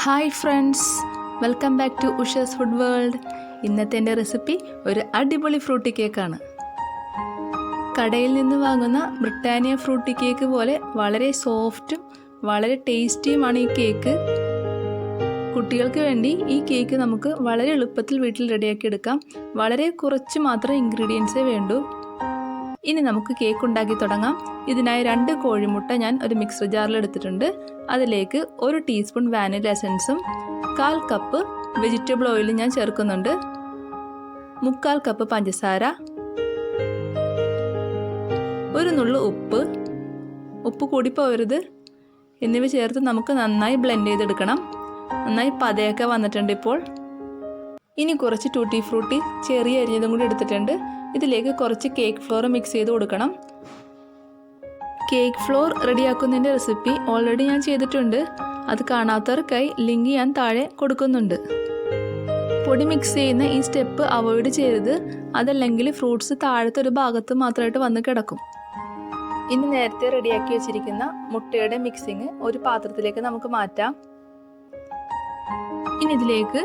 Hi friends, welcome back to Ushas food world. ഇന്നത്തെ എൻ്റെ recipe ഒരു അടിപൊളി ഫ്രൂട്ടി കേക്കാണ്. കടയിൽ നിന്ന് വാങ്ങുന്ന ബ്രിട്ടാനിയ ഫ്രൂട്ടി കേക്ക് പോലെ വളരെ സോഫ്റ്റും വളരെ ടേസ്റ്റിയുമാണ് ഈ കേക്ക്. കുട്ടികൾക്ക് വേണ്ടി ഈ കേക്ക് നമുക്ക് വളരെ എളുപ്പത്തിൽ വീട്ടിൽ റെഡിയാക്കി എടുക്കാം. വളരെ കുറച്ച് മാത്രം ഇൻഗ്രീഡിയൻസേ വേണ്ടൂ. ഇനി നമുക്ക് കേക്ക് ഉണ്ടാക്കി തുടങ്ങാം. ഇതിനായി 2 കോഴിമുട്ട ഞാൻ ഒരു മിക്സർ ജാറിൽ എടുത്തിട്ടുണ്ട്. അതിലേക്ക് 1 ടീസ്പൂൺ വാനില എസൻസും 1/4 കപ്പ് വെജിറ്റബിൾ ഓയിലും ഞാൻ ചേർക്കുന്നുണ്ട്. 1/4 കപ്പ് പഞ്ചസാര, 1 നുള്ളു ഉപ്പ് കൂടി പോകരുത്, എന്നിവ ചേർത്ത് നമുക്ക് നന്നായി ബ്ലെൻഡ് ചെയ്തെടുക്കണം. നന്നായി പതയൊക്കെ വന്നിട്ടുണ്ട് ഇപ്പോൾ. ഇനി കുറച്ച് ടൂട്ടി ഫ്രൂട്ടി ചെറിയ അരിഞ്ഞതും കൂടി എടുത്തിട്ടുണ്ട്. ഇതിലേക്ക് കുറച്ച് കേക്ക് ഫ്ലോർ മിക്സ് ചെയ്ത് കൊടുക്കണം. കേക്ക് ഫ്ലോർ റെഡിയാക്കുന്നതിൻ്റെ റെസിപ്പി ഓൾറെഡി ഞാൻ ചെയ്തിട്ടുണ്ട്. അത് കാണാത്തവർക്കായി ലിങ്ക് ഞാൻ താഴെ കൊടുക്കുന്നുണ്ട്. പൊടി മിക്സ് ചെയ്യുന്ന ഈ സ്റ്റെപ്പ് അവോയ്ഡ് ചെയ്യരുത്, അതല്ലെങ്കിൽ ഫ്രൂട്ട്സ് താഴത്തെ ഒരു ഭാഗത്ത് മാത്രമായിട്ട് വന്ന് കിടക്കും. ഇനി നേരത്തെ റെഡിയാക്കി വെച്ചിരിക്കുന്ന മുട്ടയുടെ മിക്സിങ് ഒരു പാത്രത്തിലേക്ക് നമുക്ക് മാറ്റാം. ഇനി ഇതിലേക്ക്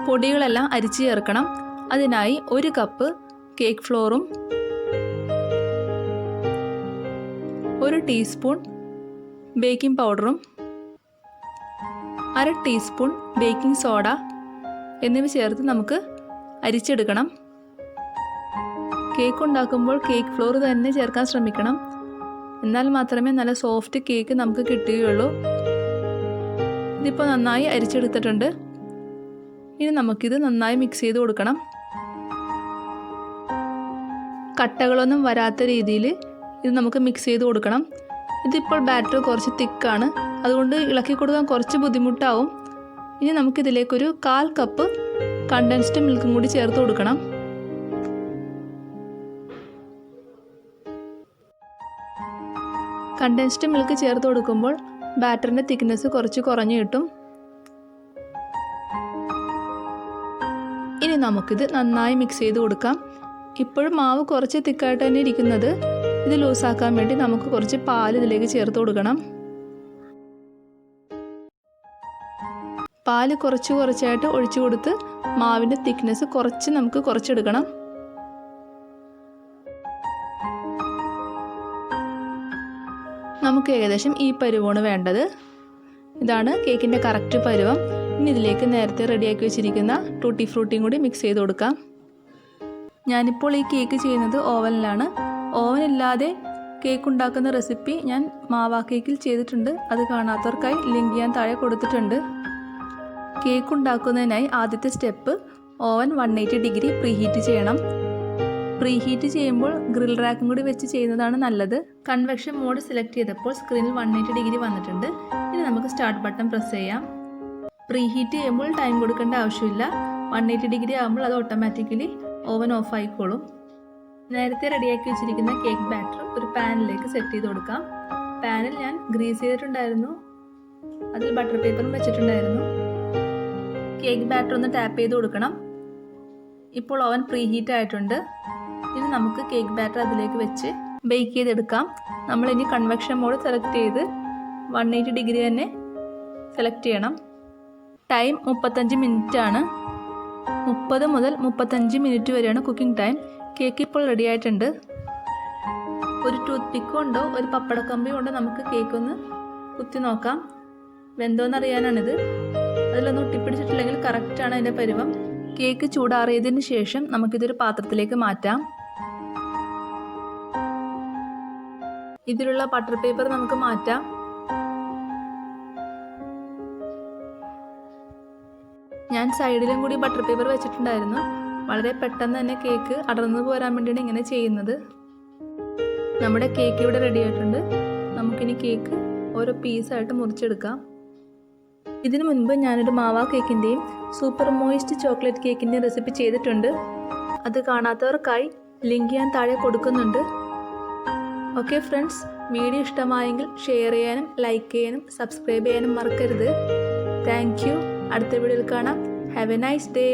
പൊടികളെല്ലാം അരിച്ചു ചേർക്കണം. അതിനായി 1 കപ്പ് കേക്ക് ഫ്ലോറും 1 ടീസ്പൂൺ ബേക്കിംഗ് പൗഡറും 1/2 ടീസ്പൂൺ ബേക്കിംഗ് സോഡ എന്നിവ ചേർത്ത് നമുക്ക് അരിച്ചെടുക്കണം. കേക്ക് ഉണ്ടാക്കുമ്പോൾ കേക്ക് ഫ്ലോർ തന്നെ ചേർക്കാൻ ശ്രമിക്കണം. എന്നാൽ മാത്രമേ നല്ല സോഫ്റ്റ് കേക്ക് നമുക്ക് കിട്ടുകയുള്ളൂ. ഇതിപ്പോൾ നന്നായി അരിച്ചെടുത്തിട്ടുണ്ട്. ഇനി നമുക്കിത് നന്നായി മിക്സ് ചെയ്ത് കൊടുക്കണം. കട്ടകളൊന്നും വരാത്ത രീതിയിൽ ഇത് നമുക്ക് മിക്സ് ചെയ്ത് കൊടുക്കണം. ഇതിപ്പോൾ ബാറ്റർ കുറച്ച് തിക്കാണ്, അതുകൊണ്ട് ഇളക്കി കൊടുക്കാൻ കുറച്ച് ബുദ്ധിമുട്ടാവും. ഇനി നമുക്കിതിലേക്കൊരു 1/4 കപ്പ് കണ്ടൻസ്ഡ് മിൽക്കും കൂടി ചേർത്ത് കൊടുക്കണം. കണ്ടൻസ്ഡ് മിൽക്ക് ചേർത്ത് കൊടുക്കുമ്പോൾ ബാറ്ററിൻ്റെ തിക്നെസ് കുറച്ച് കുറഞ്ഞു കിട്ടും. ഇനി നമുക്കിത് നന്നായി മിക്സ് ചെയ്ത് കൊടുക്കാം. ഇപ്പോഴും മാവ് കുറച്ച് തിക്കായിട്ട് തന്നെ ഇരിക്കുന്നത്. ഇത് ലൂസാക്കാൻ വേണ്ടി നമുക്ക് കുറച്ച് പാൽ ഇതിലേക്ക് ചേർത്ത് കൊടുക്കണം. പാല് കുറച്ചായിട്ട് ഒഴിച്ചു കൊടുത്ത് മാവിൻ്റെ തിക്നെസ് നമുക്ക് കുറച്ചെടുക്കണം. നമുക്ക് ഏകദേശം ഈ പരുവമാണ് വേണ്ടത്. ഇതാണ് കേക്കിൻ്റെ കറക്റ്റ് പരുവം. ഇനി ഇതിലേക്ക് നേരത്തെ റെഡിയാക്കി വെച്ചിരിക്കുന്ന ടൂട്ടി ഫ്രൂട്ടിയും കൂടി മിക്സ് ചെയ്ത് കൊടുക്കാം. ഞാനിപ്പോൾ ഈ കേക്ക് ചെയ്യുന്നത് ഓവനിലാണ്. ഓവനില്ലാതെ കേക്ക് ഉണ്ടാക്കുന്ന റെസിപ്പി ഞാൻ മാവാ കേക്കിൽ ചെയ്തിട്ടുണ്ട്. അത് കാണാത്തവർക്കായി ലിങ്ക് ഞാൻ താഴെ കൊടുത്തിട്ടുണ്ട്. കേക്ക് ഉണ്ടാക്കുന്നതിനായി ആദ്യത്തെ സ്റ്റെപ്പ് ഓവൻ 180 ഡിഗ്രി പ്രീഹീറ്റ് ചെയ്യണം. പ്രീഹീറ്റ് ചെയ്യുമ്പോൾ ഗ്രിൽ റാക്കും കൂടി വെച്ച് ചെയ്യുന്നതാണ് നല്ലത്. കൺവെക്ഷൻ മോഡ് സെലക്ട് ചെയ്തപ്പോൾ സ്ക്രീനിൽ 180 ഡിഗ്രി വന്നിട്ടുണ്ട്. ഇനി നമുക്ക് സ്റ്റാർട്ട് ബട്ടൺ പ്രസ് ചെയ്യാം. പ്രീഹീറ്റ് ചെയ്യുമ്പോൾ ടൈം കൊടുക്കേണ്ട ആവശ്യമില്ല. 180 ഡിഗ്രി ആകുമ്പോൾ അത് ഓട്ടോമാറ്റിക്കലി ഓവൻ ഓഫ് ആയിക്കോളും. നേരത്തെ റെഡിയാക്കി വെച്ചിരിക്കുന്ന കേക്ക് ബാറ്റർ ഒരു പാനിലേക്ക് സെറ്റ് ചെയ്ത് കൊടുക്കാം. പാനിൽ ഞാൻ ഗ്രീസ് ചെയ്തിട്ടുണ്ടായിരുന്നു, അതിൽ ബട്ടർ പേപ്പറും വെച്ചിട്ടുണ്ടായിരുന്നു. കേക്ക് ബാറ്റർ ഒന്ന് ടാപ്പ് ചെയ്ത് കൊടുക്കണം. ഇപ്പോൾ ഓവൻ പ്രീ ഹീറ്റ് ആയിട്ടുണ്ട്. ഇനി നമുക്ക് കേക്ക് ബാറ്റർ അതിലേക്ക് വെച്ച് ബേക്ക് ചെയ്തെടുക്കാം. നമ്മളിനി കൺവെക്ഷൻ മോഡ് സെലക്ട് ചെയ്ത് 180 ഡിഗ്രി തന്നെ സെലക്ട് ചെയ്യണം. ടൈം 35 മിനിറ്റ് ആണ്. 30 മുതൽ 35 മിനിറ്റ് വരെയാണ് കുക്കിംഗ് ടൈം. കേക്ക് ഇപ്പോൾ റെഡി ആയിട്ടുണ്ട്. ഒരു ടൂത്ത് പിക്ക് കൊണ്ടോ ഒരു പപ്പടക്കമ്പി കൊണ്ടോ നമുക്ക് കേക്ക് ഒന്ന് കുത്തി നോക്കാം. വെന്തോന്നറിയാനാണിത്. അതിലൊന്നും ഒട്ടിപ്പിടിച്ചിട്ടില്ലെങ്കിൽ കറക്റ്റാണ് അതിൻ്റെ പരുവം. കേക്ക് ചൂടാറിയതിന് ശേഷം നമുക്കിതൊരു പാത്രത്തിലേക്ക് മാറ്റാം. ഇതിലുള്ള ബട്ടർ പേപ്പർ നമുക്ക് മാറ്റാം. ഞാൻ സൈഡിലും കൂടി ബട്ടർ പേപ്പർ വെച്ചിട്ടുണ്ടായിരുന്നു. വളരെ പെട്ടെന്ന് തന്നെ കേക്ക് അടർന്നു പോരാൻ വേണ്ടിയാണ് ഇങ്ങനെ ചെയ്യുന്നത്. നമ്മുടെ കേക്ക് ഇവിടെ റെഡി ആയിട്ടുണ്ട്. നമുക്കിനി കേക്ക് ഓരോ പീസായിട്ട് മുറിച്ചെടുക്കാം. ഇതിനു മുൻപ് ഞാനൊരു മാവാ കേക്കിൻ്റെയും സൂപ്പർ മോയിസ്റ്റ് ചോക്ലേറ്റ് കേക്കിൻ്റെയും റെസിപ്പി ചെയ്തിട്ടുണ്ട്. അത് കാണാത്തവർക്കായി ലിങ്ക് ഞാൻ താഴെ കൊടുക്കുന്നുണ്ട്. ഓക്കെ ഫ്രണ്ട്സ്, വീഡിയോ ഇഷ്ടമായെങ്കിൽ ഷെയർ ചെയ്യാനും ലൈക്ക് ചെയ്യാനും സബ്സ്ക്രൈബ് ചെയ്യാനും മറക്കരുത്. Thank you. അടുത്ത വീഡിയോയിൽ കാണാം. Have A nice day.